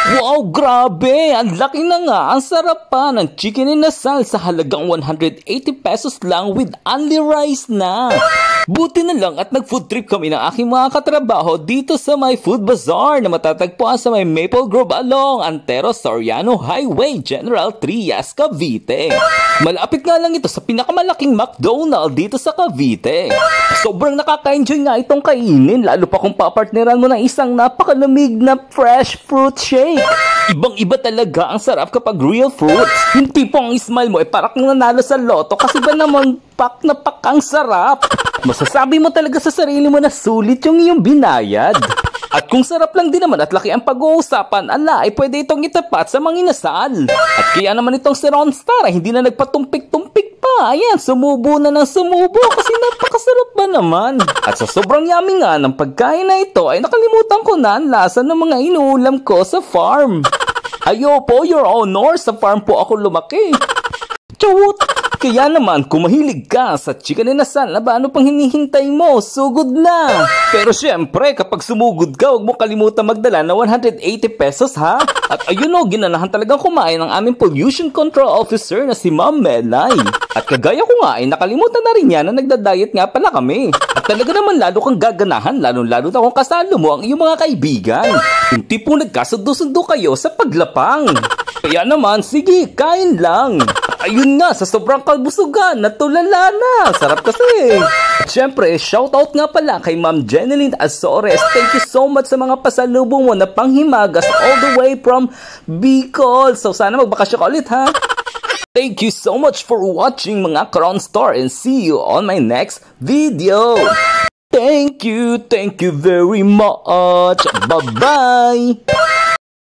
Wow, grabe! Ang laki na nga! Ang sarap pa ng chicken inasal sa halagang 180 pesos lang with only rice na! Buti na lang at nag-food trip kami ng aking mga katrabaho dito sa may food bazaar na matatagpuan sa may Maple Grove along Antero Soriano Highway, General Trias, Cavite. Malapit nga lang ito sa pinakamalaking McDonald's dito sa Cavite. Sobrang nakaka-enjoy nga itong kainin, lalo pa kung papartneran mo ng isang napakalamig na fresh fruit shake. Ibang-iba talaga ang sarap kapag real fruits. Yung tipong smile mo parang nanalo sa loto kasi ba naman pak na pak ang sarap. Masasabi mo talaga sa sarili mo na sulit yung iyong binayad. At kung sarap lang din naman at laki ang pag-uusapan, ala ay pwede itong itapat sa mga inasal. At kaya naman itong si Ron Star ay hindi na nagpatumpik-tumpik pa. Ayan, sumubo na ng sumubo kasi napakasarap ba naman. At sa sobrang yummy nga ng pagkain na ito ay nakalimutan ko na ang lasa ng mga inuulam ko sa farm. Ayo po, Your Honor, sa farm po ako lumaki. Chawut! Kaya naman, kung mahilig ka sa chicken inasal, ano pang hinihintay mo? Sugod na! Pero syempre, kapag sumugod ka, huwag mo kalimutan magdala na 180 pesos ha? At ayun o, ginanahan talagang kumain ng aming pollution control officer na si Ma'am Melay. At kagaya ko nga, ay nakalimutan na rin niya na nagda-diet nga pala kami. At talaga naman lalo kang gaganahan, lalo-lalo na kung kasalo mo ang iyong mga kaibigan. Yung tipong nagkasundo-sundo kayo sa paglapang. Kaya naman, sige, kain lang. Ayun nga, sa sobrang kabusugan, natulala na. Sarap kasi. At syempre, shoutout nga pala kay Ma'am Jeneline Azores. Thank you so much sa mga pasalubong mo na panghimagas all the way from Bicol. So sana magbakasyon ka ulit ha. Thank you so much for watching mga Crown Star and see you on my next video. Thank you very much. Bye-bye.